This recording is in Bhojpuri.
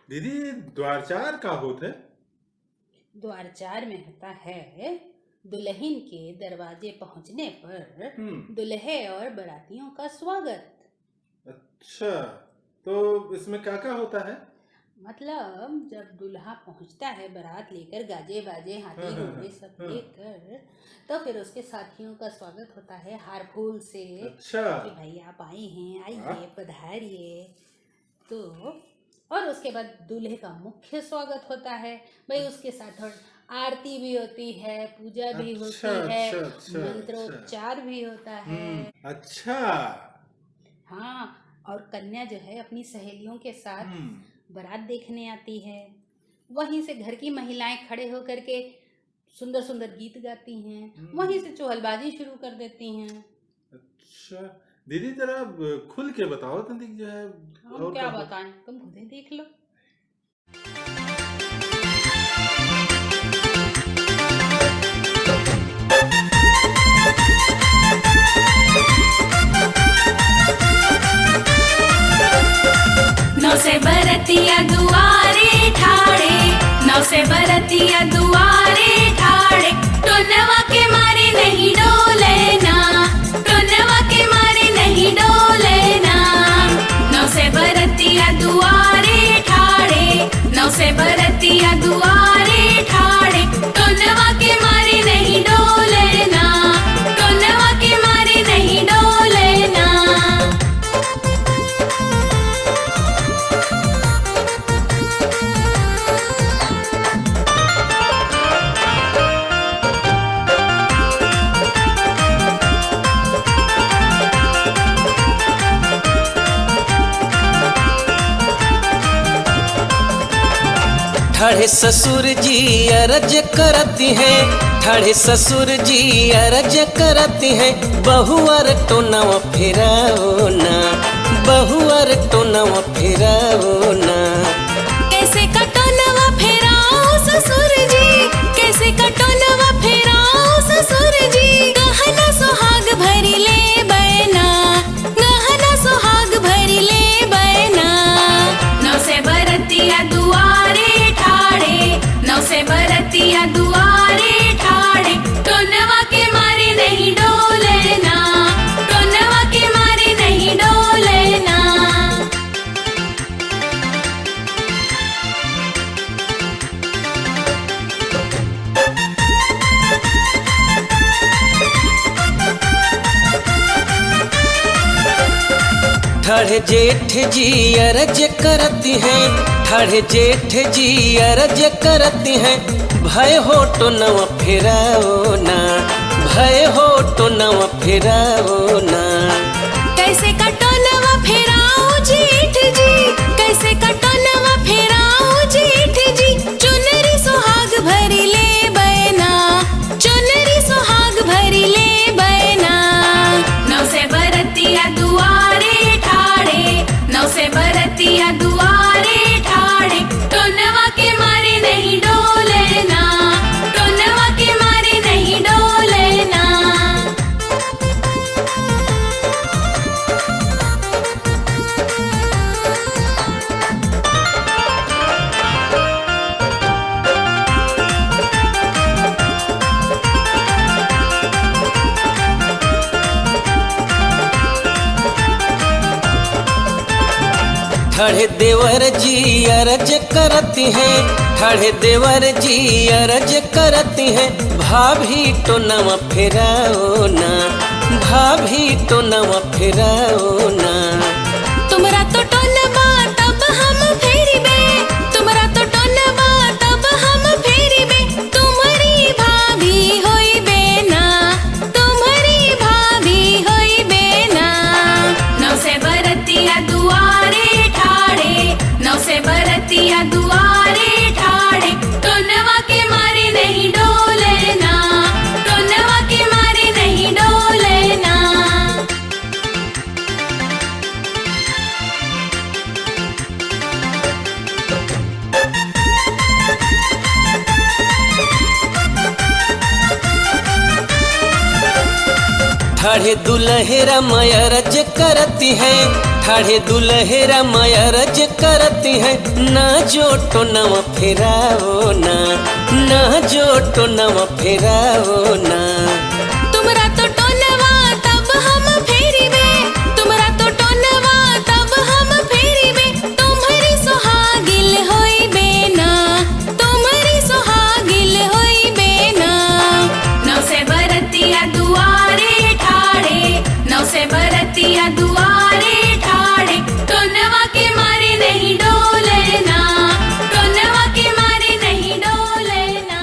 दीदी, द्वारचार का होत है? द्वारचार में होता है दुल्हन के दरवाजे पहुंचने पर दुल्हे और बारातियों का स्वागत। अच्छा, तो इसमें क्या क्या होता है? मतलब जब दूल्हा पहुंचता है बारात लेकर, गाजे बाजे हाथी घोड़े सब लेकर, तो फिर उसके साथियों का स्वागत होता है हार फूल से। अच्छा। कि भाई आप आए हैं, आइए पधारिए। तो और उसके बाद दूल्हे का मुख्य स्वागत होता है। भाई उसके साथ थोड़ा आरती भी होती है, पूजा भी होती है, मंत्रोच्चार भी होता है। अच्छा। हाँ, और कन्या जो है अपनी सहेलियों के साथ बारात देखने आती है। वहीं से घर की महिलाएं खड़े होकर के सुंदर सुंदर गीत गाती हैं, वहीं से चुहलबाजी शुरू कर देती हैं। अच्छा दीदी, जरा खुल के बताओ तनिक जो है। हम क्या बताएं, तुम खुद ही देख लो। नौ से बरतिया दुआरे ठाड़े, नौ से बरतिया दुआरे ठाड़े, टोनवा के मारे नहीं डोले ना, टोनवा के मारे नहीं डोले ना। नौ से बरतिया दुआरे ठाड़े, नौ से बरतिया दुआरे ठाड़े, टोनवा के मारे नहीं डोले ना, टोनवा के मारे नहीं डोले ना। ठाढ़े ससुर जी अरज करती हैं, ठाढ़े ससुर जी अरज करती हैं, बहुअर टोनवा फिराओ ना, बहुअर टोनवा फिराओ ना। कैसे कटोनवा फेराओ ससुर जी, कैसे कटोनवा फेराओ ससुर जी, गहना सुहाग भरी ले बैना, गहना सुहाग भरी ले बैना। नौ से बरतिया दुआरे ठाड़े, नौ से बरतिया दुआरे ठाड़े, टोनवा के मारे नहीं डोले ना, टोनवा के मारे नहीं डोले ना। ठाढ़े जेठ जी अरज करती हैं, ठाढ़े जेठ जी अरज करती हैं, भय हो टोनवा फिराओ ना, भय हो टोनवा फिराओ ना। कैसे कटोनवा फेराओ जेठ जी, कैसे कटोनवा फेराओ जेठ जी, चुनरी सुहाग भरी ले बैना, चुनरी सुहाग भरी ले बैना। नौ से बरतिया दुआरे ठाड़े, नौ से बरतिया दुआरे ठाड़े, टोनवा के मारे नहीं डोले ना, टोनवा के मारे नहीं डोले ना। ठाढ़े देवर जी अरज करती हैं, ठाढ़े देवर जी अरज करती हैं, भाभी टोनवा फिराओ ना, भाभी टोनवा फिराओ ना। तुमरा तो टोनवा तब हम फेरिबे, तुमरा तो टोनवा तब हम फेरिबे, तुम्हारी भाभी होइबे ना, तुम्हारी भाभी होइबे ना। नौ से बरतिया दुआरे ठाड़े, नौ से बरतिया दुआरे ठाड़े, टोनवा के मारे नहीं डोले ना, टोनवा के मारे नहीं डोले ना। ठाढ़े दुल्हेरा मयरज करती हैं, ठाढ़े दुल्हेरा मयरज करती है ना जो टोनवा फेराओ ना, ना जो टोनवा फेराओ ना। तुमरा तो टोनवा तब हम फेरिबे, तुमरा तो टोनवा तब हम फेरिबे, तुम्हारी सोहागिल होइबे ना, तुम्हारी सोहागिल होइबे ना। नौ से बरतिया दुआरे ठाड़े, नौ से बरतिया दुआरे ठाड़े, टोनवा के मारे नहीं डोलना, टोनवा के मारे नहीं डोलना।